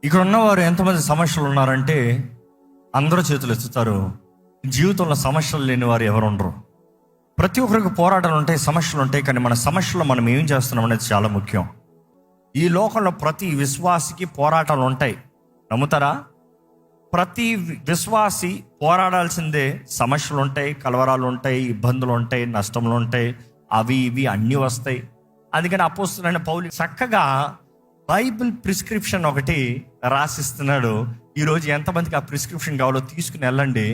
ఇక్కడ ఉన్నవారు ఎంతమంది సమస్యలు ఉన్నారంటే అందరూ చేతులు ఎత్తుతారు. జీవితంలో సమస్యలు లేని వారు ఎవరు ఉండరు. ప్రతి ఒక్కరికి పోరాటాలు ఉంటాయి, సమస్యలు ఉంటాయి. కానీ మన సమస్యలో మనం ఏం చేస్తున్నాం అనేది చాలా ముఖ్యం. ఈ లోకంలో ప్రతి విశ్వాసికి పోరాటాలు ఉంటాయి, నమ్ముతారా? ప్రతి విశ్వాసి పోరాడాల్సిందే. సమస్యలు ఉంటాయి, కలవరాలు ఉంటాయి, ఇబ్బందులు ఉంటాయి, నష్టములు ఉంటాయి, అవి ఇవి అన్నీ వస్తాయి. అందుకని అపోస్తలుడైన పౌలు చక్కగా బైబిల్ ప్రిస్క్రిప్షన్ ఒకటి రాసిస్తున్నాడు. ఈరోజు ఎంతమందికి ఆ ప్రిస్క్రిప్షన్ కావాలో తీసుకుని వెళ్ళండి,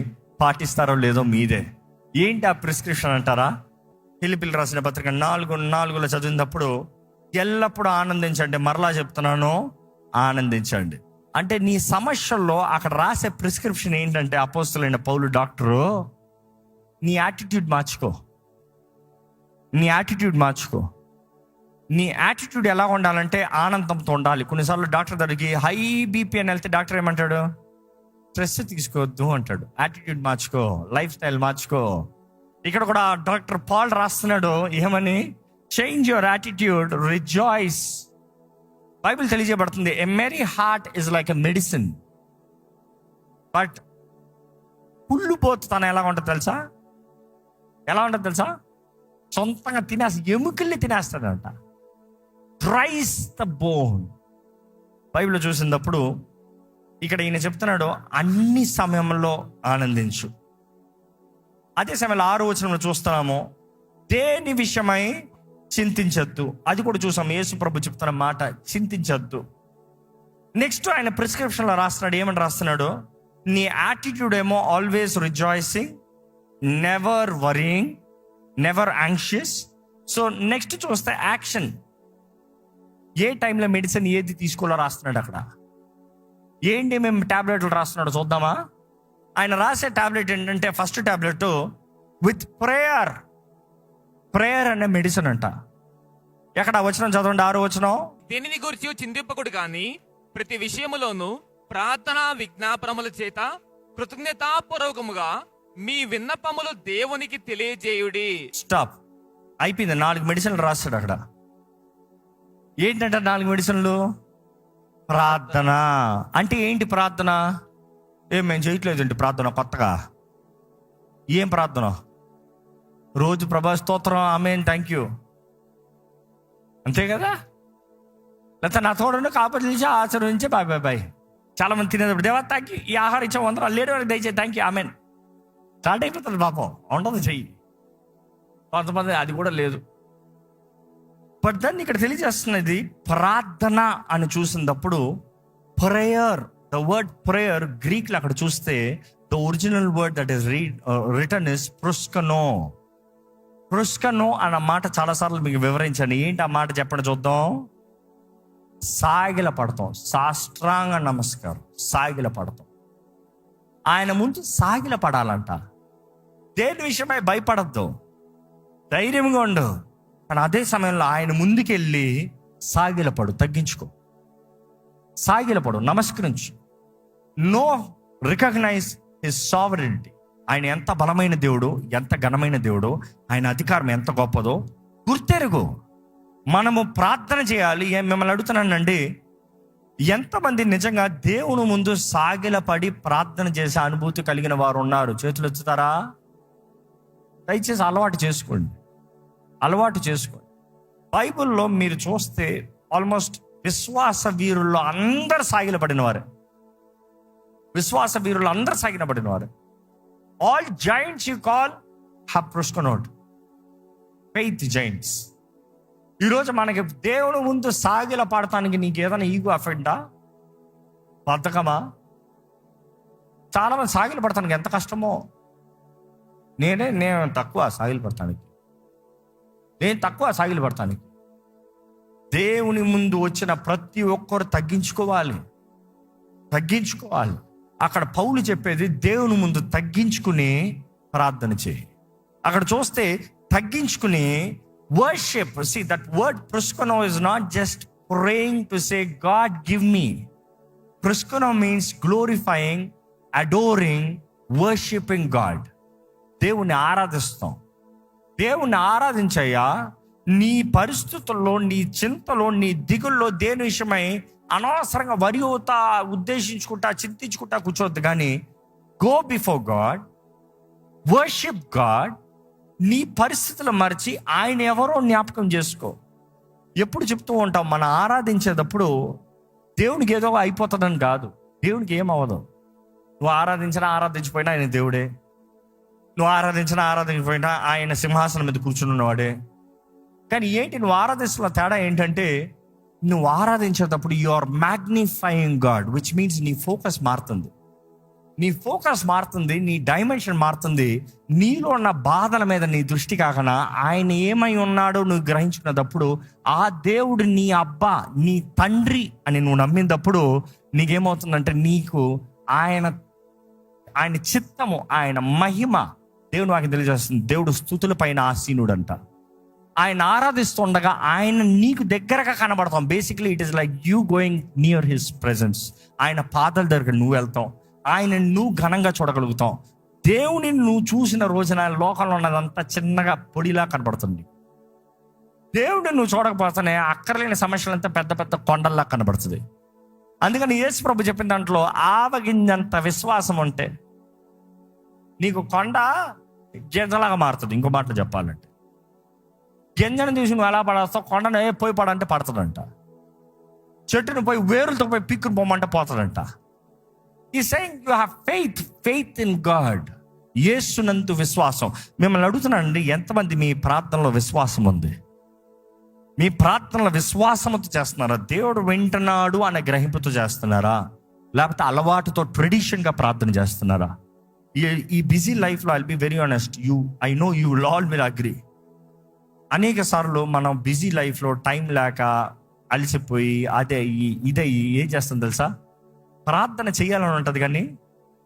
పాటిస్తారో లేదో మీదే. ఏంటి ఆ ప్రిస్క్రిప్షన్ అంటారా? ఫిలిప్పీయులకు రాసిన పత్రిక 4:4 చదివినప్పుడు ఎల్లప్పుడూ ఆనందించండి. మరలా చెప్తున్నాను, ఆనందించండి. అంటే నీ సమస్యల్లో అక్కడ రాసే ప్రిస్క్రిప్షన్ ఏంటంటే, అపోస్తలుడైన పౌలు డాక్టరు, నీ యాటిట్యూడ్ మార్చుకో. నీ యాటిట్యూడ్ మార్చుకో. నీ యాటిట్యూడ్ ఎలా ఉండాలంటే ఆనందంతో ఉండాలి. కొన్నిసార్లు డాక్టర్ దగ్గరికి హై బీపీ అని వెళ్తే డాక్టర్ ఏమంటాడు? స్ట్రెస్ తీసుకోవద్దు అంటాడు. యాటిట్యూడ్ మార్చుకో, లైఫ్ స్టైల్ మార్చుకో. ఇక్కడ కూడా డాక్టర్ పాల్ రాస్తున్నాడు ఏమని? Change your attitude, rejoice. Bible తెలియజేయబడుతుంది, a merry heart is like a medicine. But కుళ్ళుపోతు తన ఎలా ఉంటుంది తెలుసా? ఎలా ఉంటుంది తెలుసా? సొంతంగా ఎముకల్ని తినేస్తాడంట. డ్రైస్ ద బోన్. బైబిల్లో చూసినప్పుడు ఇక్కడ ఈయన చెప్తున్నాడు, అన్ని సమయంలో ఆనందించు. అదే సమయంలో 6వ వచనంలో చూస్తున్నాము, దేని విషయమై చింతించద్దు. అది కూడా చూసాము. యేసు ప్రభు చెప్తున్న మాట, చింతించద్దు. నెక్స్ట్ ఆయన ప్రిస్క్రిప్షన్లో రాస్తున్నాడు, ఏమని రాస్తున్నాడు? నీ యాటిట్యూడ్ ఏమో always rejoicing, never worrying, never anxious. So next చూస్తే యాక్షన్. ఏ టైంలో మెడిసిన్ ఏది తీసుకోవాలో రాస్తున్నాడు అక్కడ. ఏంటి మేము టాబ్లెట్లు రాస్తున్నాడు చూద్దామా? ఆయన రాసే టాబ్లెట్ ఏంటంటే, first tablet with prayer. Prayer అనే మెడిసిన్ అంట. ఎక్కడ వచనం చదవండి, 6వ వచనం. దేనిని గురించి చింతింపకుడు కానీ ప్రతి విషయములోను ప్రార్థన విజ్ఞాపనముల చేత కృతజ్ఞతాపూర్వకముగా మీ విన్నపములు దేవునికి తెలియజేయుడి. స్టాప్. అయిపోయింది. 4 మెడిసిన్లు రాస్తాడు అక్కడ. ఏంటంటే 4 మెడిసిన్లు. ప్రార్థన అంటే ఏంటి? ప్రార్థన మేము చేయట్లేదండి ప్రార్థన కొత్తగా. ఏం ప్రార్థన? రోజు ప్రభా స్తోత్రం, ఆమేన్, థ్యాంక్ యూ, అంతే కదా? లేకపోతే నా తోడు కాపాడు నుంచి ఆచరించి బాయ్ బాయ్ బాయ్. చాలా మంది తినేటప్పుడు, దేవా థ్యాంక్ యూ, ఈ ఆహారం ఇచ్చా 100 లేడు వరకు దయచేసి థ్యాంక్ యూ, ఆమేన్. స్టార్ట్ అయిపోతుంది పాపం. ఉండదు చెయ్యి. కొంతమంది అది కూడా లేదు. బట్ దాన్ని ఇక్కడ తెలియజేస్తున్నది ప్రార్థన అని చూసినప్పుడు ప్రేయర్. ద వర్డ్ ప్రేయర్ గ్రీక్లో అక్కడ చూస్తే the original word that is written is ప్రుస్కనో. ప్రుస్కనో అన్న మాట చాలాసార్లు మీకు వివరించండి. ఏంటి ఆ మాట చెప్పండి చూద్దాం. సాగిల పడతాం, సాష్టాంగ నమస్కారం, సాగిల పడతాం. ఆయన ముందు సాగిల పడాలంట. దేని విషయమై భయపడద్దు, ధైర్యంగా ఉండు. కానీ అదే సమయంలో ఆయన ముందుకెళ్ళి సాగిలపడు, తగ్గించుకో, సాగిలపడు, నమస్కరించు. No, recognize his sovereignty. ఆయన ఎంత బలమైన దేవుడు, ఎంత ఘనమైన దేవుడు, ఆయన అధికారం ఎంత గొప్పదో గుర్తెరుగు. మనము ప్రార్థన చేయాలి. మిమ్మల్ని అడుగుతున్నానండి, ఎంతమంది నిజంగా దేవుని ముందు సాగిలపడి ప్రార్థన చేసే అనుభూతి కలిగిన వారు ఉన్నారు? చేతులు ఎత్తుతారా? దయచేసి అలవాటు చేసుకోండి, అలవాటు చేసుకోండి. బైబిల్లో మీరు చూస్తే ఆల్మోస్ట్ విశ్వాస వీరుల్లో అందరు సాగిలపడిన వారే. విశ్వాస వీరులు అందరు సాగిలపడిన వారే. All giants you call have ప్రుస్కనోడ్, ఫెయిత్ జైంట్స్. ఈరోజు మనకి దేవుని ముందు సాగిల పడటానికి నీకు ఏదైనా ఈగో అఫెండా, బద్ధకమా? చాలా మంది సాగిల పడటానికి ఎంత కష్టమో. నేను తక్కువ సాగిల పడటానికి, నేను తక్కువ సాగిల పడటానికి. దేవుని ముందు వచ్చిన ప్రతి ఒక్కరు తగ్గించుకోవాలి, తగ్గించుకోవాలి. అక్కడ పౌలు చెప్పేది దేవుని ముందు తగ్గించుకుని ప్రార్థన చేయి. అక్కడ చూస్తే తగ్గించుకుని worship. See, that word proskuno is not just praying to say God give me. Proskuno means glorifying, adoring, worshiping God. దేవుని ఆరాధిస్తాం. దేవుని ఆరాధించయ్యా. నీ పరిస్థితుల్లో, నీ చింతలో, నీ దిగుల్లో దేని విషయమై అనవసరంగా వరి అవుతా ఉద్దేశించుకుంటా చింతించుకుంటా కూర్చోవద్దు, కానీ go before God, worship God. నీ పరిస్థితులు మరిచి ఆయన ఎవరో జ్ఞాపకం చేసుకో. ఎప్పుడు చెప్తూ ఉంటాం, మనం ఆరాధించేటప్పుడు దేవునికి ఏదో అయిపోతుందని కాదు. దేవునికి ఏమవ్వదు. నువ్వు ఆరాధించిపోయినా ఆయన దేవుడే. నువ్వు ఆరాధించకపోయినా ఆయన సింహాసనం మీద కూర్చుని ఉన్నవాడే. కానీ ఏంటి, నువ్వు ఆరాధిస్తున్న తేడా ఏంటంటే, నువ్వు ఆరాధించేటప్పుడు you are magnifying God, which means నీ ఫోకస్ మారుతుంది. నీ డైమెన్షన్ మారుతుంది. నీలో ఉన్న బాధల మీద నీ దృష్టి కాకుండా ఆయన ఏమై ఉన్నాడో నువ్వు గ్రహించుకున్నప్పుడు, ఆ దేవుడు నీ అబ్బా, నీ తండ్రి అని నువ్వు నమ్మినప్పుడు నీకేమవుతుందంటే, నీకు ఆయన చిత్తము, ఆయన మహిమ దేవుడు నాకు తెలియజేస్తుంది. దేవుడు స్తుతుల పైన ఆసీనుడంట. ఆయన ఆరాధిస్తుండగా ఆయన నీకు దగ్గరగా కనబడతాం. Basically it is like you going near his presence. ఆయన పాదాల దగ్గర నువ్వు వెళ్తాం, ఆయన నువ్వు ఘనంగా చూడగలుగుతాం. దేవుని నువ్వు చూసిన రోజున లోకంలో ఉన్నదంతా చిన్నగా పొడిలా కనబడుతుంది. దేవుడిని నువ్వు చూడకపోతేనే అక్కర్లేని సమస్యలంతా పెద్ద పెద్ద కొండల్లా కనబడుతుంది. అందుకని యేసు ప్రభు చెప్పిన దాంట్లో, ఆవగింజంత విశ్వాసం ఉంటే నీకు కొండ గింజలాగా మారుతుంది. ఇంకో మాటలు చెప్పాలంటే, గింజను తీసి నువ్వు ఎలా పడేస్తావు, కొండను పోయి పడంటే పడుతుందంట. చెట్టును పోయి వేరులతో పోయి పిక్కుని పోమంటే పోతుందంట. ఈ saying you have faith in God. యేసునందు విశ్వాసం. మిమ్మల్ని అడుగుతున్నానండి, ఎంతమంది మీ ప్రార్థనలో విశ్వాసం ఉంది? మీ ప్రార్థనలో విశ్వాసంతో చేస్తున్నారా? దేవుడు వింటున్నాడు అనే గ్రహింపుతో చేస్తున్నారా? లేకపోతే అలవాటుతో ట్రెడిషన్గా ప్రార్థన చేస్తున్నారా? ఈ బిజీ లైఫ్లో I'll be very honest, I know you will all will agree. అనేక సార్లు మనం బిజీ లైఫ్లో టైం లేక అలసిపోయి ఇదే ఏం చేస్తాం తెలుసా? ప్రార్థన చేయాలని ఉంటుంది, కానీ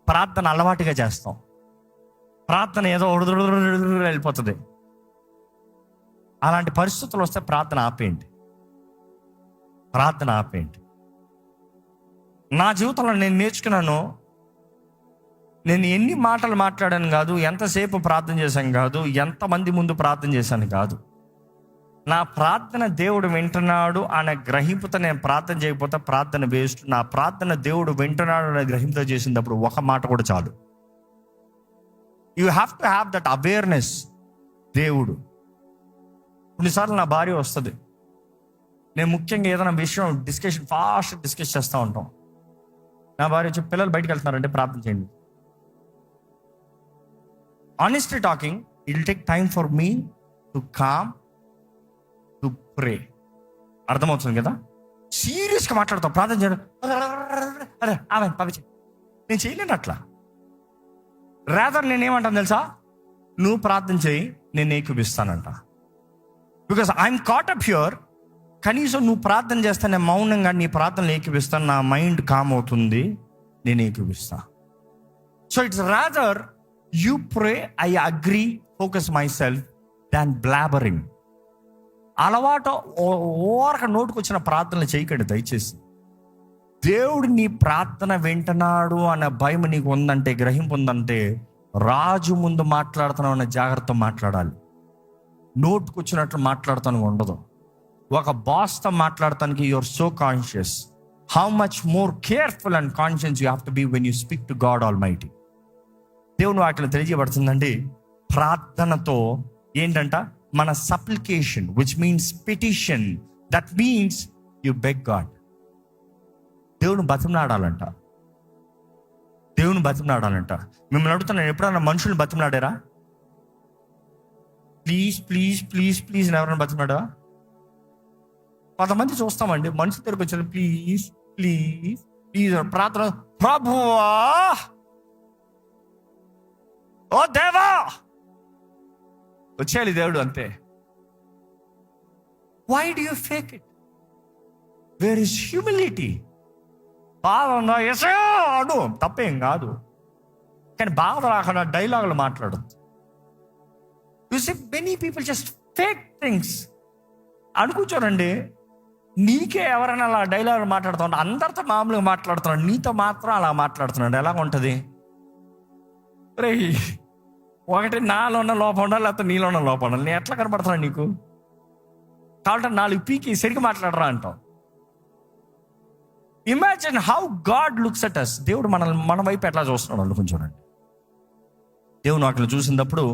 ప్రార్థన అలవాటుగా చేస్తాం. ప్రార్థన ఏదో వెళ్ళిపోతుంది. అలాంటి పరిస్థితులు వస్తే ప్రార్థన ఆపేయండి. నా జీవితంలో నేను నేర్చుకున్నాను, నేను ఎన్ని మాటలు మాట్లాడాను కాదు, ఎంతసేపు ప్రార్థన చేశాను కాదు, ఎంతమంది ముందు ప్రార్థన చేశాను కాదు. నా ప్రార్థన దేవుడు వింటున్నాడు అనే గ్రహింపుతో నేను ప్రార్థన చేయకపోతే ప్రార్థన వేస్ట్. నా ప్రార్థన దేవుడు వింటున్నాడు అనే గ్రహింపుతో చేసినప్పుడు ఒక మాట కూడా చాలు. You have to have that awareness. దేవుడు కొన్నిసార్లు నా భార్య వస్తుంది, నేను ముఖ్యంగా ఏదైనా విషయం ఫాస్ట్ డిస్కస్ చేస్తూ ఉంటాం. నా భార్య వచ్చి, పిల్లలు బయటకు వెళ్తున్నారంటే ప్రార్థన చేయండి. Honestly talking, it will take time for me to calm, to pray. అర్థమవుతుంది కదా? సీరియస్గా మాట్లాడతాం, ప్రార్థన చేయడం. అరే ఆమె పంపించే, నేను చేయలేను అట్లా. రాదర్ నేనేమంటాను తెలుసా? నువ్వు ప్రార్థన చేయి, నేను ఏకీపిస్తానంట. Because I'm caught up here. కనీసం నువ్వు ప్రార్థన చేస్తే నేను మౌనంగా నీ ప్రార్థనలు ఏకీపిస్తాను, నా మైండ్ కామ్ అవుతుంది, నేను ఏకీపిస్తా. So it's rather you pray, I agree, focus myself than blabbering. అలవాటు ఓరక నోటుకు వచ్చిన ప్రార్థనలు చేయకండి దయచేసి. దేవుడు నీ ప్రార్థన వింటున్నాడు అనే భయం నీకు ఉందంటే, గ్రహింపు ఉందంటే, రాజు ముందు మాట్లాడుతున్నావు అనే జాగ్రత్త మాట్లాడాలి. నోటుకు వచ్చినట్లు మాట్లాడతానికి ఉండదు. ఒక బాస్తో మాట్లాడటానికి you're so conscious. How much more careful and conscious you have to be when you speak to God almighty. దేవుని వాక్యం తెలియజేయబడుతుందండి, ప్రార్థనతో ఏంటంట, మన supplication, which means petition, that means you beg God. దేవుని బతిమలాడాలంట. మిమ్మల్ని అడుగుతున్నాను, ఎప్పుడన్నా మనుషుల్ని బతిమలాడారా? ప్లీజ్ ప్లీజ్ ప్లీజ్ ప్లీజ్ ఎవరైనా బతిమలాడా? కొంతమంది చూస్తామండి, మనుషుల దగ్గరకు వచ్చారు, ప్లీజ్ ప్లీజ్ ప్లీజ్ ప్రార్థన, ప్రభువా, ఓ దేవా, వచ్చేయాలి దేవుడు అంతే. Why do you fake it? Where is humility? బాధ ఉందా, ఎసయా అను, తప్పేం కాదు, కానీ బాధ రాకుండా డైలాగులు మాట్లాడద్దు. You see many people just fake things. అనుకుంటారండి, నీకే ఎవరైనా అలా డైలాగులు మాట్లాడుతూ అందరితో మామూలుగా మాట్లాడుతున్నాడు, నీతో మాత్రం అలా మాట్లాడుతున్నాడు, ఎలా ఉంటుంది? రే, ఒకటి నాలో ఉన్న లోపం ఉండాలి, లేకపోతే నీలో ఉన్న లోపం ఉండాలి. నేను ఎట్లా కనపడుతున్నాను నీకు? కాబట్టి 4 పీకి సరిగ్గా మాట్లాడరా అంటాం. Imagine how God looks at us. దేవుడు మన వైపు ఎట్లా చూస్తున్నాడు అనుకుని చూడండి. దేవుడు అక్కడ చూసినప్పుడు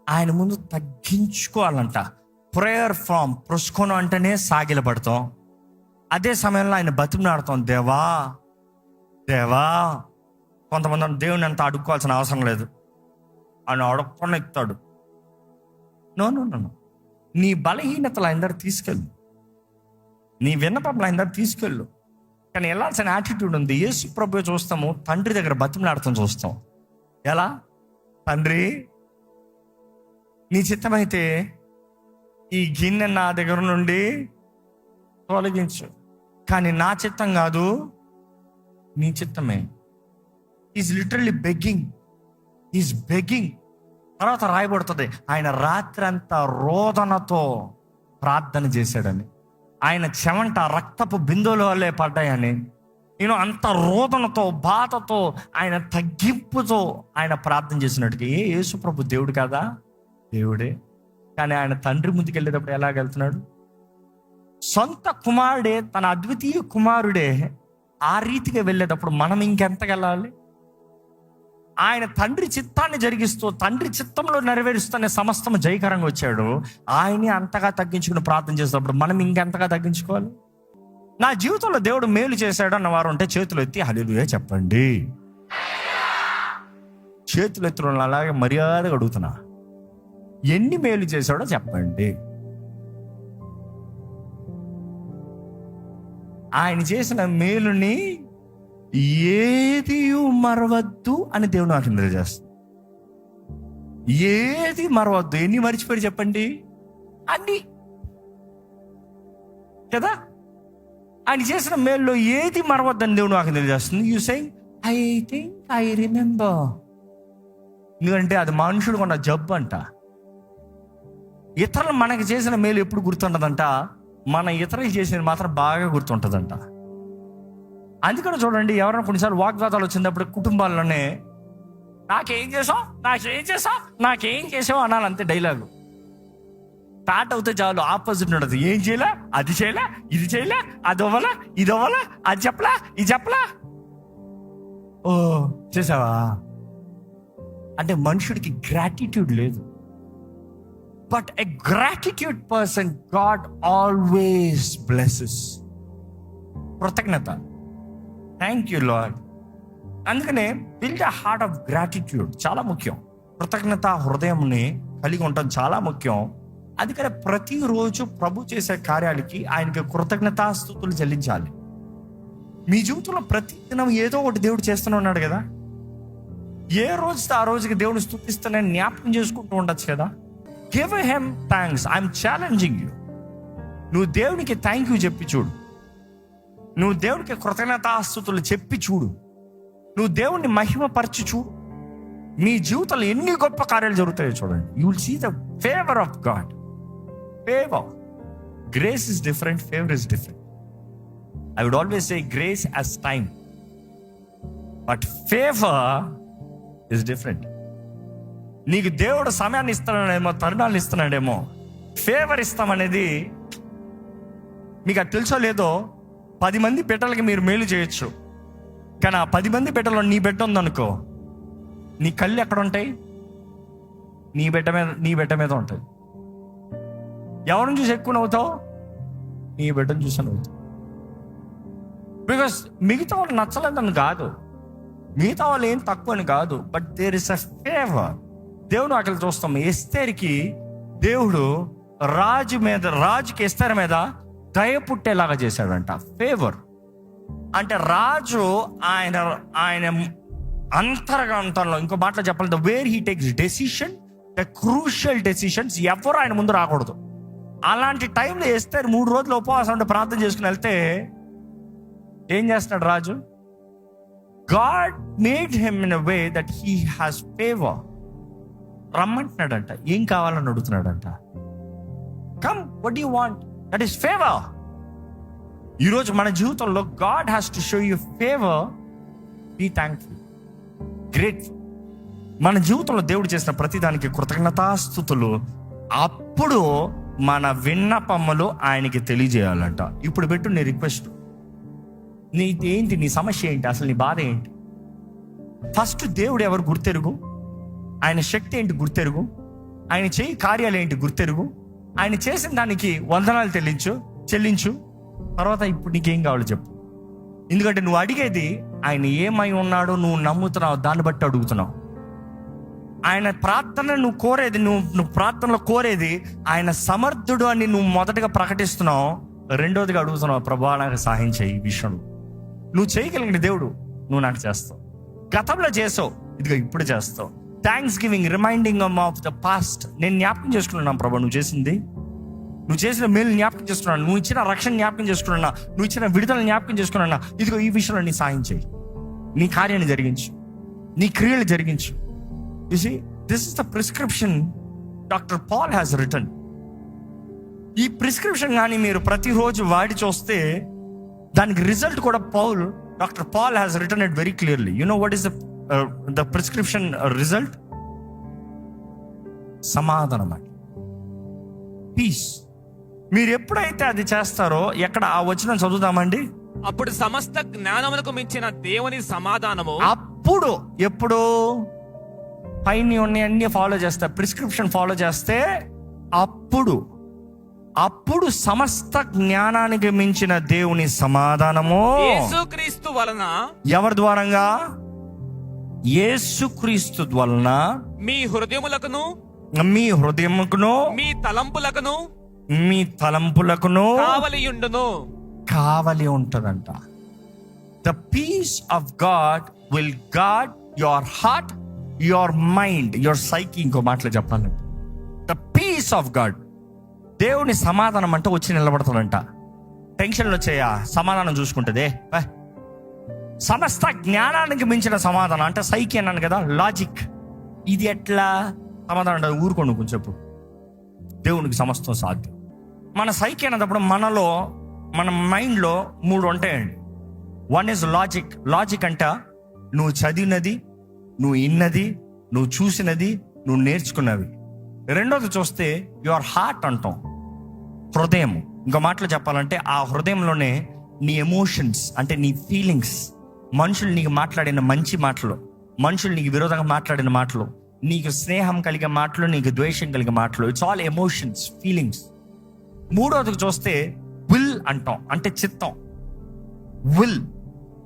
ఆయన ముందు తగ్గించుకోవాలంట. ప్రేయర్ ఫామ్ ప్రొస్కోను అంటేనే సాగిలపడతాం. అదే సమయంలో ఆయన బతిమలాడతాం, దేవా దేవా. కొంతమంది దేవుని అంత అడుక్కోవాల్సిన అవసరం లేదు, ఆయన అడగకుండా ఎక్కుతాడు. నో నో నో, నీ బలహీనతలు ఆయన దగ్గర తీసుకెళ్ళు, నీ విన్నపములు ఆయన దగ్గర తీసుకెళ్ళు. కానీ వెళ్ళాల్సిన యాటిట్యూడ్ ఉంది. యేసు ప్రభువే చూస్తాము, తండ్రి దగ్గర బతిమలాడతాం చూస్తాం. ఎలా? తండ్రి, నీ చిత్తమైతే ఈ గిన్నె నా దగ్గర నుండి తొలగించు, కానీ నా చిత్తం కాదు, నీ చిత్తమే. Is literally begging, is begging. తర్వాత రాయబడుతుంది, ఆయన రాత్రంతా రోదనతో ప్రార్థన చేశాడని, ఆయన చెమంట రక్తపు బిందువుల వల్లే పడ్డాయని, అంత రోదనతో బాధతో ఆయన తగ్గింపుతో ఆయన ప్రార్థన చేసినట్టుగా. యేసు ప్రభు దేవుడు కాదా? దేవుడే. కానీ ఆయన తండ్రి ముందుకు వెళ్ళేటప్పుడు ఎలాగెళ్తున్నాడు? సొంత కుమారుడే, తన అద్వితీయ కుమారుడే ఆ రీతిగా వెళ్ళేటప్పుడు మనం ఇంకెంతగా వెళ్ళాలి? ఆయన తండ్రి చిత్తాన్ని జరిగిస్తూ, తండ్రి చిత్తంలో నెరవేరుస్తూనే సమస్తము జయకరంగా వచ్చాడు. ఆయన్ని అంతగా తగ్గించుకుని ప్రార్థన చేసేటప్పుడు మనం ఇంకెంతగా తగ్గించుకోవాలి? నా జీవితంలో దేవుడు మేలు చేశాడు అన్న వారు ఉంటే చేతులు ఎత్తి హల్లెలూయా చెప్పండి. చేతులు ఎత్తున అలాగే మర్యాదగా అడుగుతున్నా, ఎన్ని మేలు చేశాడో చెప్పండి. ఆయన చేసిన మేలుని ఏది మరవద్దు అని దేవుడు నాకు తెలియజేస్తుంది. ఏది మరవద్దు. ఎన్ని మర్చిపోయి చెప్పండి? అన్ని కదా. ఆయన చేసిన మేలులో ఏది మరవద్దని దేవుడు నాకు తెలియజేస్తుంది. You saying I think I remember. ఎందుకంటే అది మనుషుడు కొన్న జబ్బు అంట. ఇతరులు మనకి చేసిన మేలు ఎప్పుడు గుర్తుంటుందంట, మన ఇతరులు చేసేది మాత్రం బాగా గుర్తుంటుందంట. అందుకని చూడండి, ఎవరైనా కొన్నిసార్లు వాగ్వాదాలు వచ్చినప్పుడు కుటుంబాల్లోనే నాకేం చేసావు అనాలంతే డైలాగు. స్టార్ట్ అవుతే చాలు ఆపోజిట్ ఉండదు. ఏం చేయలే, అది చేయలే, ఇది చేయలే, అది అవ్వలా, ఇది అవ్వలా, అది చెప్పలా, ఇది చెప్పలా. ఓ చేసావా అంటే మనుషుడికి గ్రాటిట్యూడ్ లేదు. But a gratitude person God always blesses. కృతజ్ఞత. Thank you Lord. అందుకనే build a heart of gratitude చాలా ముఖ్యం. కృతజ్ఞత హృదయంని కలిగి ఉండటం చాలా ముఖ్యం. అందుకనే ప్రతిరోజు ప్రభు చేసే కార్యాలకి ఆయనకి కృతజ్ఞతాస్తుతులు చెల్లించాలి. మీ జీవితంలో ప్రతి దినం ఏదో ఒకటి దేవుడు చేస్తూనే ఉన్నాడు కదా. ఏ రోజుతో ఆ రోజుకి దేవుని స్తుతిస్తూనే జ్ఞాపకం చేసుకుంటూ ఉండొచ్చు కదా. Give him thanks. I'm challenging you. నువ్వు దేవునికి థ్యాంక్ యూ చెప్పి చూడు. నువ్వు దేవునికి కృతజ్ఞతాస్తుతులు చెప్పి చూడు. నువ్వు దేవుణ్ణి మహిమపరచి చూడు. మీ జీవితంలో ఎన్ని గొప్ప కార్యాలు జరుగుతాయో చూడండి. You will see the favour of God. Favour. Grace is different, favour is different. I would always say grace as time, but favour is different. నీకు దేవుడు సమయాన్ని ఇస్తున్నాడేమో, తరుణాలు ఇస్తున్నాడేమో. ఫేవర్ ఇస్తామనేది మీకు అది తెలుసో లేదో, 10 మంది బిడ్డలకి మీరు మేలు చేయొచ్చు, కానీ ఆ 10 మంది బిడ్డలో నీ బిడ్డ ఉందనుకో, నీ కళ్ళు ఎక్కడ ఉంటాయి? నీ బిడ్డ మీద ఉంటాయి. ఎవరిని చూసి ఎక్కువ నవ్వుతావు? నీ బిడ్డను చూసి నవ్వుతావు. బికాస్ మిగతా వాళ్ళు నచ్చలేదని కాదు, మిగతా వాళ్ళు ఏం తక్కువ అని కాదు, but there is a favour. దేవుడు అక్కడ చూస్తాం. ఎస్తేర్కి దేవుడు రాజుకి ఎస్తేర్ మీద దయ పుట్టేలాగా చేశాడంట. ఫేవర్ అంటే రాజు ఆయన అంతరంగంలో, ఇంకో మాటలో చెప్పాలంటే where he takes decision, the crucial decisions, ఎవరు ఆయన ముందు రాకూడదు. అలాంటి టైంలో ఎస్తేర్ 3 రోజులు ఉపవాసం ఉంటే ప్రార్థన చేసుకుని వెళ్తే ఏం చేస్తున్నాడు రాజు? God made him in a way that he has favour. రమ్మంటున్నాడంట, ఏం కావాలని అడుగుతున్నాడంట. Come, what you want? That is favour. ఈరోజు మన జీవితంలో God has to show you favour. Be thankful, grateful. మన జీవితంలో దేవుడు చేసిన ప్రతిదానికి కృతజ్ఞతాస్తుతులు. అప్పుడు మన విన్నపములు ఆయనకి తెలియజేయాలంట. ఇప్పుడు పెట్టు నీ రిక్వెస్ట్. ఏంటి నీ సమస్య ఏంటి, అసలు నీ బాధ ఏంటి? ఫస్ట్ దేవుడు ఎవరు గుర్తెరుగు, ఆయన శక్తి ఏంటి గుర్తెరుగు, ఆయన చేయి కార్యాలు ఏంటి గుర్తెరుగు, ఆయన చేసిన దానికి వందనాలు చెల్లించు. తర్వాత ఇప్పుడు నీకేం కావాలో చెప్పు. ఎందుకంటే నువ్వు అడిగేది ఆయన ఏమై ఉన్నాడో నువ్వు నమ్ముతున్నావు, దాన్ని బట్టి అడుగుతున్నావు. ఆయన ప్రార్థన నువ్వు కోరేది, నువ్వు ప్రార్థనలో కోరేది ఆయన సమర్థుడు అని నువ్వు మొదటగా ప్రకటిస్తున్నావు. రెండోదిగా అడుగుతున్నావు, ప్రభా నాకు సహాయం చేయి. ఈ విషయంలో నువ్వు చేయగలిగిన దేవుడు, నువ్వు నాకు చేస్తావు. గతంలో చేసావు, ఇదిగో ఇప్పుడు చేస్తావు. Thanks giving, reminding of the past. నేను జ్ఞాపకం చేసుకున్నాను ప్రభా, నువ్వు చేసిన మేలు జ్ఞాపకం చేసుకున్నాను, నువ్వు ఇచ్చిన రక్షణ జ్ఞాపకం చేసుకున్నా, నువ్వు ఇచ్చిన విడుదల జ్ఞాపకం చేసుకున్నా. ఇదిగో ఈ విషయంలో నీ సాయం చేయి, నీ కార్యాన్ని జరిగించు, నీ క్రియలు జరిగించు. You see, this is the prescription Dr. Paul has written. ఈ ప్రిస్క్రిప్షన్ కానీ మీరు ప్రతిరోజు వాడి చూస్తే దానికి రిజల్ట్ కూడా doctor Paul has written it very clearly. You know what is the prescription result? సమాధానం అండి, పీస్. మీరు ఎప్పుడైతే అది చేస్తారో, ఎక్కడ ఆ వచనం చదువుదామండి? అప్పుడు సమస్త జ్ఞానమునకు మించిన దేవుని సమాధానము. అప్పుడు ఎప్పుడు పైన అన్ని ఫాలో చేస్తే, ప్రిస్క్రిప్షన్ ఫాలో చేస్తే, అప్పుడు సమస్త జ్ఞానానికి మించిన దేవుని సమాధానము యేసుక్రీస్తు వలన. ఎవరి ద్వారంగా? యేసుక్రీస్తు వలన మీ హృదయములకును మీ తలంపులకును కావలి ఉంటదంట. The peace of God will guard your heart, your mind, your psyche. ఇంకో మాటలు చెప్పాలంటే ద పీస్ ఆఫ్ గాడ్, దేవుని సమాధానం అంటే వచ్చి నిలబడతాడంట. టెన్షన్లు వచ్చాయా, సమాధానం చూసుకుంటుంది. సమస్త జ్ఞానానికి మించిన సమాధానం అంటే సైకి అన్నాను కదా, లాజిక్. ఇది ఎట్లా సమాధానం అంటే ఊరుకోండి కొంచెం చెప్పు. దేవునికి సమస్తం సాధ్యం. మన సైకి అన్నప్పుడు మన మైండ్లో 3 ఉంటాయండి. వన్ ఈజ్ లాజిక్ అంటే నువ్వు చదివినది, నువ్వు ఇన్నది, నువ్వు చూసినది, నువ్వు నేర్చుకున్నవి. రెండోది చూస్తే యువర్ హార్ట్ అంటాం, హృదయం. ఇంకో మాటలు చెప్పాలంటే ఆ హృదయంలోనే నీ ఎమోషన్స్ అంటే నీ ఫీలింగ్స్, మనుషులు నీకు మాట్లాడిన మంచి మాటలు, మనుషులు నీకు విరోధంగా మాట్లాడిన మాటలు, నీకు స్నేహం కలిగే మాటలు, నీకు ద్వేషం కలిగే మాటలు, ఇట్స్ ఆల్ ఎమోషన్స్, ఫీలింగ్స్. మూడోది చూస్తే విల్ అంటాం, అంటే చిత్తం, విల్,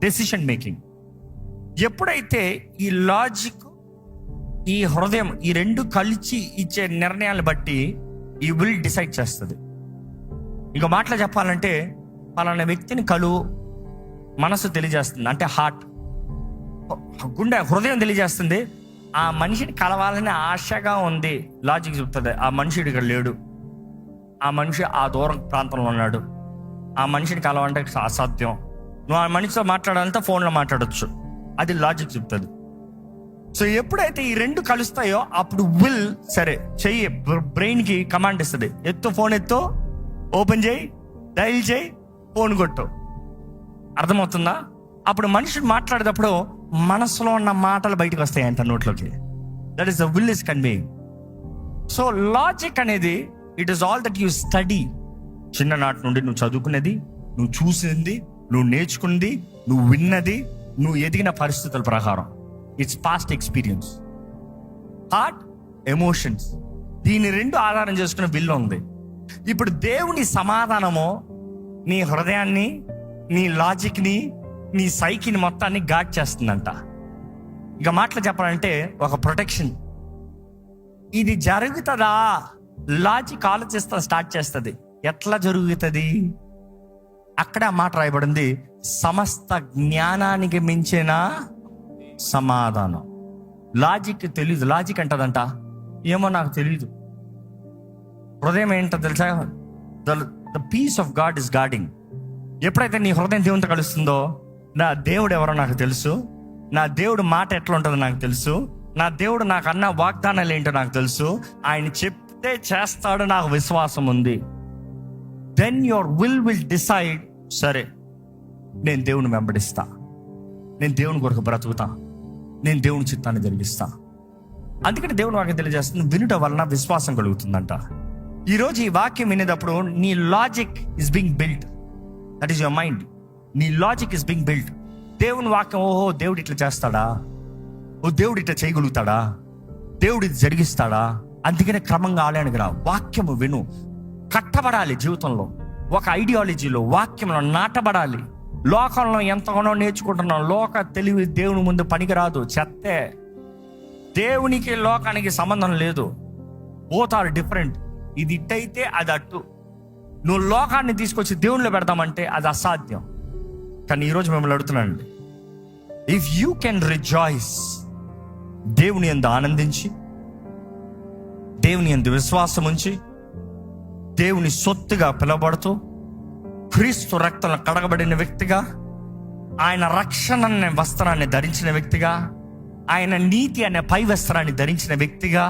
డెసిషన్ మేకింగ్. ఎప్పుడైతే ఈ లాజిక్, ఈ హృదయం, ఈ రెండు కలిసి ఇచ్చే నిర్ణయాలు బట్టి ఈ విల్ డిసైడ్ చేస్తుంది. ఇంకో మాటలో చెప్పాలంటే పలానా వ్యక్తిని మనసు తెలియజేస్తుంది, అంటే హార్ట్, గుండె, హృదయం తెలియజేస్తుంది. ఆ మనిషిని కలవాలని ఆశగా ఉంది. లాజిక్ చెప్తుంది ఆ మనిషి ఇక్కడ లేడు, ఆ మనిషి ఆ దూరం ప్రాంతంలో ఉన్నాడు, ఆ మనిషిని కలవాలంటే అసాధ్యం. నువ్వు ఆ మనిషితో మాట్లాడాలంటే ఫోన్లో మాట్లాడొచ్చు, అది లాజిక్ చెప్తుంది. సో ఎప్పుడైతే ఈ రెండు కలుస్తాయో అప్పుడు విల్ సరే చెయ్యి, బ్రెయిన్కి కమాండ్ ఇస్తుంది, ఫోన్ ఎత్తు, ఓపెన్ చేయి, డైల్ చేయి, ఫోన్ కొట్టు. అర్థమవుతుందా? అప్పుడు మనిషి మాట్లాడేటప్పుడు మనసులో ఉన్న మాటలు బయటకు వస్తాయి అంట నోట్లోకి. That is the will is conveying. So logic అనేది it is all that you study. చిన్ననాటి నుండి నువ్వు చదువుకున్నది, నువ్వు చూసింది, నువ్వు నేర్చుకున్నది, నువ్వు విన్నది, నువ్వు ఎదిగిన పరిస్థితుల ప్రకారం, it's past experience. Heart, emotions, దీని రెండు ఆధారం చేసుకునే విల్ ఉంది. ఇప్పుడు దేవుని సమాధానము నీ హృదయాన్ని, నీ లాజిక్ని, నీ సైకిని మొత్తాన్ని గాడ్ చేస్తుందంట. ఇక మాటలు చెప్పాలంటే ఒక ప్రొటెక్షన్. ఇది జరుగుతుందా? లాజిక్ ఆలోచిస్తా స్టార్ట్ చేస్తుంది, ఎట్లా జరుగుతుంది? అక్కడే ఆ మాట రాయబడింది, సమస్త జ్ఞానానికి మించిన సమాధానం. లాజిక్ తెలీదు, లాజిక్ అంటదంట ఏమో నాకు తెలీదు. హృదయం ఏంటో తెలుసా? The peace of God is guarding. ఎప్పుడైతే నీ హృదయం దేవునితో కలుస్తుందో, నా దేవుడు ఎవరో నాకు తెలుసు, నా దేవుడు మాట ఎట్లా ఉంటుందో నాకు తెలుసు, నా దేవుడు నాకు అన్న వాగ్దానాలు ఏంటో నాకు తెలుసు, ఆయన చెప్తే చేస్తాడు, నాకు విశ్వాసం ఉంది. దెన్ యువర్ విల్ డిసైడ్, సరే నేను దేవుని వెంబడిస్తా, నేను దేవుని కొరకు బ్రతుకుతా, నేను దేవుని చిత్తాన్ని జరిగిస్తా. అందుకని దేవుని వాక్యం తెలియజేస్తుంది, వినుట వలన విశ్వాసం కలుగుతుందంట. ఈరోజు ఈ వాక్యం వినేటప్పుడు నీ logic is being built, that is your mind. నీ లాజిక్ ఇస్ బీయింగ్ బిల్డ్. దేవుని వాక్యం, ఓహో దేవుడు ఇట్లా చేస్తాడా, ఓ దేవుడు ఇట్లా చేయగలుగుతాడా, దేవుడు ఇది జరిగిస్తాడా, అందుకనే క్రమంగా ఆలయానికి రా. వాక్యము విను, కట్టబడాలి జీవితంలో, ఒక ఐడియాలజీలో వాక్యంలో నాటబడాలి. లోకంలో ఎంతగానో నేర్చుకుంటున్నాం, లోక తెలివి దేవుని ముందు పనికిరాదు, చెత్తే. దేవునికి లోకానికి సంబంధం లేదు. Both are different. ఇది ఇట్టయితే అది అట్టు. నువ్వు లోకాన్ని తీసుకొచ్చి దేవునిలో పెడదామంటే అది అసాధ్యం. కానీ ఈరోజు మిమ్మల్ని అడుగుతున్నానండి, ఇఫ్ యూ కెన్ రిజాయిస్, దేవుని యందు ఆనందించి, దేవుని యందు విశ్వాసం ఉంచి, దేవుని సొత్తుగా పిలవబడుతూ, క్రీస్తు రక్తంలో కడగబడిన వ్యక్తిగా, ఆయన రక్షణ అనే వస్త్రాన్ని ధరించిన వ్యక్తిగా, ఆయన నీతి అనే పై వస్త్రాన్ని ధరించిన వ్యక్తిగా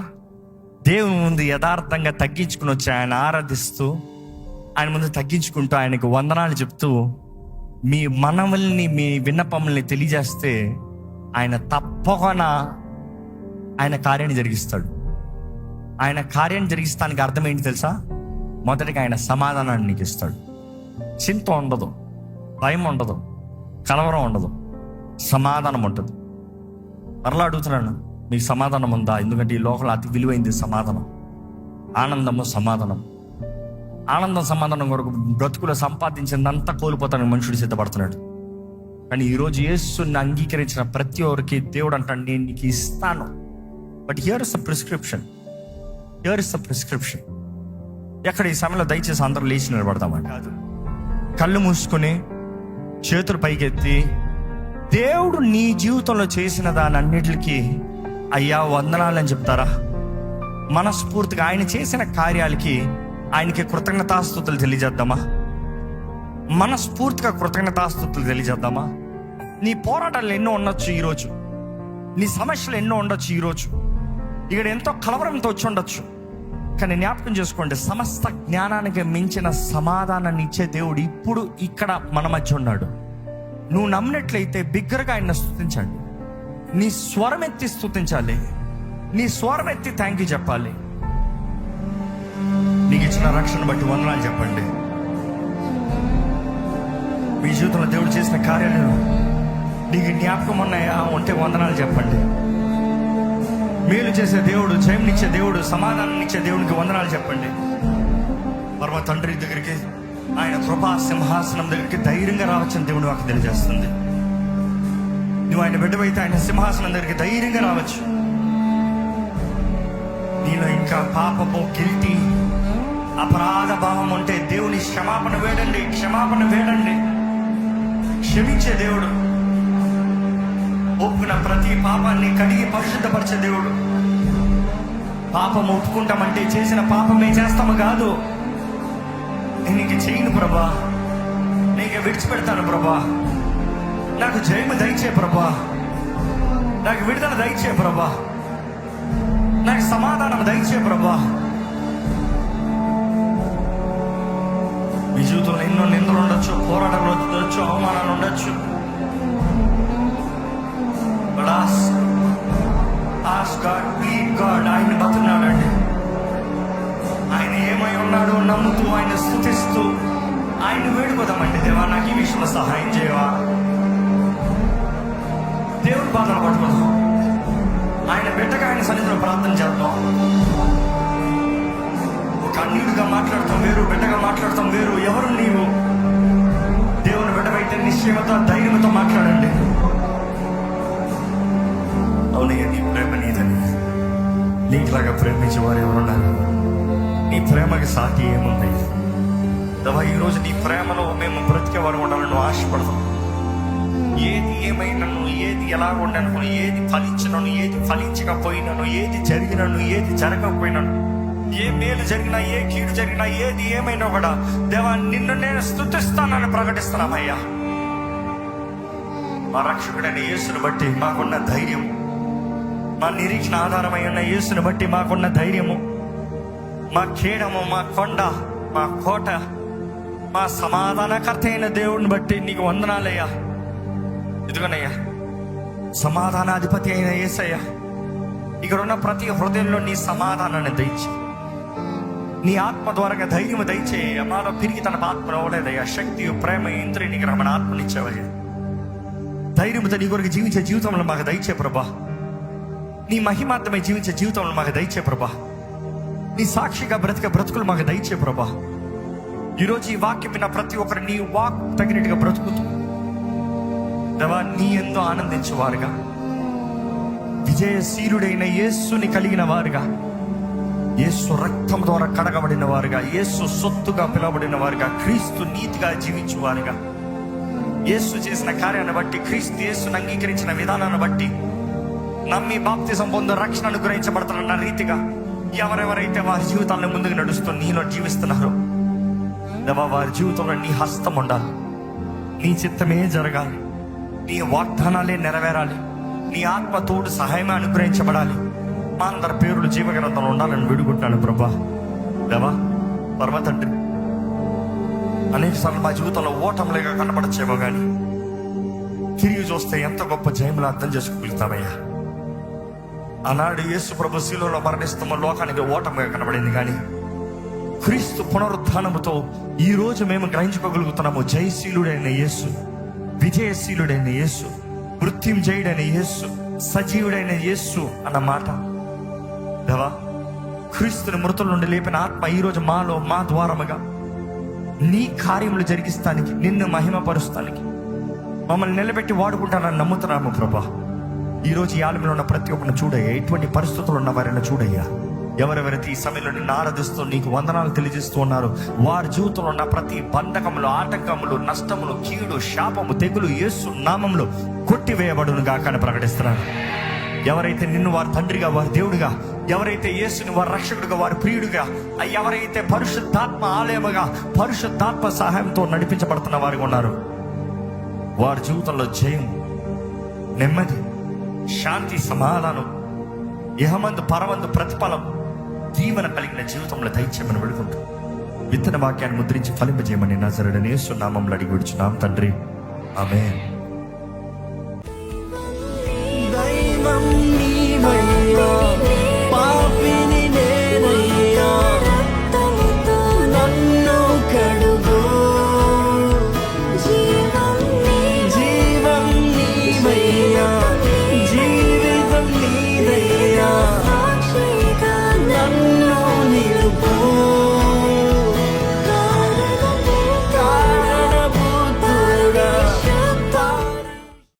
దేవుని ముందు యథార్థంగా తగ్గించుకుని వచ్చి ఆయన ఆరాధిస్తూ, ఆయన ముందు తగ్గించుకుంటూ ఆయనకు వందనాలు చెప్తూ మీ మనవల్ని, మీ విన్నపముల్ని తెలియజేస్తే ఆయన తప్పకుండా ఆయన కార్యాన్ని జరిగిస్తాడు. ఆయన కార్యాన్ని జరిగిస్తానికి అర్థం ఏంటి తెలుసా? మొదటిగా ఆయన సమాధానాన్ని నీకు ఇస్తాడు. చింత ఉండదు, భయం ఉండదు, కలవరం ఉండదు, సమాధానం ఉంటుంది. మరలా అడుగుతున్నాను, మీకు సమాధానం ఉందా? ఎందుకంటే ఈ లోకంలో అతి విలువైంది సమాధానం, ఆనందము, సమాధానం. ఆనందం, సమాధానం కొరకు బ్రతుకులో సంపాదించిందంతా కోల్పోతానికి మనుషుడు సిద్ధపడుతున్నాడు. కానీ ఈరోజు యేసుని అంగీకరించిన ప్రతి ఒక్కరికి దేవుడు అంటాడు, నేను నీకు ఇస్తాను. But here is the prescription, here is the prescription. ఎక్కడ ఈ సమయంలో దయచేసి అందరూ లేచి నిలబడతామని కాదు, కళ్ళు మూసుకొని చేతులు పైకెత్తి దేవుడు నీ జీవితంలో చేసిన దాని అన్నిటికీ అయ్యా వందనాలని చెప్తారా? మనస్ఫూర్తిగా ఆయన చేసిన కార్యాలకి ఆయనకి కృతజ్ఞతాస్తుతులు తెలియజేద్దామా? మనస్ఫూర్తిగా కృతజ్ఞతాస్తుతులు తెలియజేద్దామా? నీ పోరాటాలు ఎన్నో ఉండొచ్చు ఈరోజు, నీ సమస్యలు ఎన్నో ఉండొచ్చు ఈరోజు, ఇక్కడ ఎంతో కలవరంతో వచ్చి ఉండొచ్చు. కానీ జ్ఞాపకం చేసుకోండి, సమస్త జ్ఞానానికి మించిన సమాధానాన్ని ఇచ్చే దేవుడు ఇప్పుడు ఇక్కడ మన మధ్య ఉన్నాడు. నువ్వు నమ్మినట్లయితే బిగ్గరగా ఆయన స్తుతించండి. నీ స్వరం ఎత్తి స్తుతించాలి, నీ స్వరం ఎత్తి థ్యాంక్ యూ చెప్పాలి. నీకు ఇచ్చిన రక్షణ బట్టి వందనాలు చెప్పండి. మీ జీవితంలో దేవుడు చేసిన కార్యాలు నీకు జ్ఞాపకం ఉన్నాయా ఉంటే వందనాలు చెప్పండి. మేలు చేసే దేవుడు, జయంనిచ్చే దేవుడు, సమాధానం ఇచ్చే దేవుడికి వందనాలు చెప్పండి. పరమ తండ్రి దగ్గరికి, ఆయన కృపా సింహాసనం దగ్గరికి ధైర్యంగా రావచ్చని దేవుడు నాకు తెలియజేస్తుంది. నువ్వు ఆయన బిడ్డవైతే ఆయన సింహాసనం దగ్గరికి ధైర్యంగా రావచ్చు. నీలో ఇంకా పాపము, గిల్టీ, అపరాధ భావం ఉంటే దేవుని క్షమాపణ వేడండి, క్షమాపణ వేడండి. క్షమించే దేవుడు, ఒప్పుకున్న ప్రతి పాపాన్ని కడిగి పరిశుద్ధపరిచే దేవుడు. పాపం ఒప్పుకుంటామంటే చేసిన పాపమే చేస్తాము కాదు. నేను ఇంక చేయను ప్రభా, నీకు విడిచిపెడతాను ప్రభా, నాకు జయము దయచే ప్రభా, నాకు విడుదల దయచే ప్రభా, నాకు సమాధానం దయచే ప్రభా. మీ జీవితంలో ఎన్నో నిందలు ఉండొచ్చు, పోరాటాలు ఉండొచ్చు, అవమానాలు ఉండొచ్చు. But ask God, plead God. ఆయన బతున్నాడండి. ఆయన ఏమై ఉన్నాడో నమ్ముతూ, ఆయన స్తుతిస్తూ, ఆయన వేడుకోదామండి. దేవా నాకు ఈ విషయంలో సహాయం చేయవా? దేవుడు బాధలు పట్టుకుందాం. ఆయన బిడ్డగా ఆయన సన్నిధిలో ప్రార్థన చేద్దాం. ఒక అన్యుడిగా మాట్లాడతాం వేరు, బిడ్డగా మాట్లాడతాం వేరు. ఎవరు నీవు? దేవుని బిడ్డవైతే నిశ్చయమతో, ధైర్యంతో మాట్లాడండి. అవునయ్య, నీ ప్రేమ నీదని, నీకులాగా ప్రేమించే వారు ఎవరున్నారు? నీ ప్రేమకి సాటి ఏముంది? దవా ఈరోజు నీ ప్రేమలో మేము బ్రతికేవారు ఉండాలని నువ్వు ఆశపడతాం. ఏది ఏమైనాను, ఏది ఎలా ఉండను, ఏది ఫలించినను, ఏది ఫలించకపోయినాను, ఏది జరిగినను, ఏది జరగకపోయినాను, ఏ మేలు జరిగినా, ఏ కీడు జరిగినా, ఏది ఏమైనా కూడా దేవా నిన్ను నేను స్తుతిస్తానని ప్రకటిస్తున్నామయ్యా. మా రక్షకుడైన యేసుని బట్టి మాకున్న ధైర్యం, మా నిరీక్షణ ఆధారమై ఉన్న యేసుని బట్టి మాకున్న ధైర్యము, మా కేడము, మా కొండ, మా కోట, మా సమాధానకర్త అయిన దేవుడిని బట్టి నీకు వందనాలయ్యా. ఇదిగోనయ్యా, సమాధానాధిపతి అయిన యేసయ్యా, ఇక్కడ ఉన్న ప్రతి హృదయంలో నీ సమాధానాన్ని దయచి, నీ ఆత్మ ద్వారా ధైర్యం దయచేయ. మాలో పెరిగి తన ఆత్మ అవ్వలేదయ్యా. శక్తి, ప్రేమ, ఇంద్రియ నిగ్రహం ఆత్మనిచ్చావయ్యా. ధైర్యంతో నీ కొరకు జీవించే జీవితంలో మాకు దయచే ప్రభా. నీ మహిమార్థమై జీవించే జీవితంలో మాకు దయచే ప్రభా. నీ సాక్షిగా బ్రతికే బ్రతుకులు మాకు దయచే ప్రభా. ఈరోజు ఈ వాక్యం విన్న ప్రతి ఒక్కరు నీ వాక్ తగినట్టుగా బ్రతుకుతూ దేవా నీ ఎంతో ఆనందించేవారుగా, విజయశీలుడైన యేసుని కలిగిన వారుగా, యేసు రక్తం ద్వారా కడగబడిన వారుగా, యేసు సొత్తుగా పిలువబడిన వారుగా, క్రీస్తు నీతిగా జీవించువారుగా, యేసు చేసిన కార్యాన్ని బట్టి, క్రీస్తు యేసును అంగీకరించిన విధానాన్ని బట్టి, నమ్మి బాప్తిజం పొంది రక్షణ అనుగ్రహించబడుతున్న రీతిగా ఎవరెవరైతే వారి జీవితాలను ముందుకు నడుస్తూ నీలో జీవిస్తున్నారో దేవా, వారి జీవితంలో నీ హస్తం ఉండాలి. నీ చిత్తమే జరగాలి. నీ వాగ్దానాలే నెరవేరాలి. నీ ఆత్మ తోడు సహాయమే అనుగ్రహించబడాలి. మా అందరి పేర్లు జీవగ్రంథంలో ఉండాలని వేడుకుంటున్నాను ప్రభా. దేవా పరమ తండ్రి, అనేక సార్లు మా జీవితంలో ఓటములుగా కనపడచ్చేమో కానీ తిరిగి చూస్తే ఎంత గొప్ప జయములు అర్థం చేసుకోగలుగుతామయ్యా. ఆనాడు యేసు ప్రభు శిలువలో మరణిస్తున్న లోకానికి ఓటముగా కనబడింది, కానీ క్రీస్తు పునరుద్ధానముతో ఈ రోజు మేము గ్రహించుకోగలుగుతున్నాము. జయశీలుడైన యేసు, విజయశీలుడైన యేసు, మృత్యుంజయుడైన యేసు, సజీవుడైన యేసు అన్న మాట దేవా, క్రీస్తుని మృతుల నుండి లేపిన ఆత్మ ఈరోజు మాలో మా ద్వారముగా నీ కార్యములు జరిగిస్తానికి, నిన్ను మహిమపరుస్తానికి మమ్మల్ని నిలబెట్టి వాడుకుంటానని నమ్ముతున్నాము ప్రభా. ఈరోజు ఈ ఆలయంలో ఉన్న ప్రతి ఒక్కరిని చూడయ్యా. ఎటువంటి పరిస్థితులు ఉన్న వారిని చూడయ్యా. ఎవరెవరైతే ఈ సమయంలో నిన్ను ఆరాధిస్తూ నీకు వందనాలు తెలియజేస్తూ ఉన్నారు, వారి జీవితంలో ఉన్న ప్రతి బంధకములు, ఆటంకములు, నష్టములు, కీడు, శాపము, తెగులు యేసు నామములో కొట్టివేయబడును గాక అని ప్రకటిస్తున్నాను. ఎవరైతే నిన్ను వారి తండ్రిగా, వారి దేవుడిగా, ఎవరైతే యేసుని వారి రక్షకుడిగా, వారి ప్రియుడిగా, ఎవరైతే పరిశుద్ధాత్మ ఆలయముగా పరిశుద్ధాత్మ సహాయంతో నడిపించబడుతున్న వారిగా ఉన్నారు, వారి జీవితంలో జయం, నెమ్మది, శాంతి, సమాధానం, ఇహమందు పరమందు ప్రతిఫలం, దీవెన కలిగిన జీవితంలో దయచేయమని వేడుకుంటూ విత్తన వాక్యాన్ని ముద్రించి ఫలింపజేయమని నజరేయుడైన యేసు నామములో అడిగి విడుచున్నాం తండ్రి, ఆమేన్. దైవం నీవయ్యా.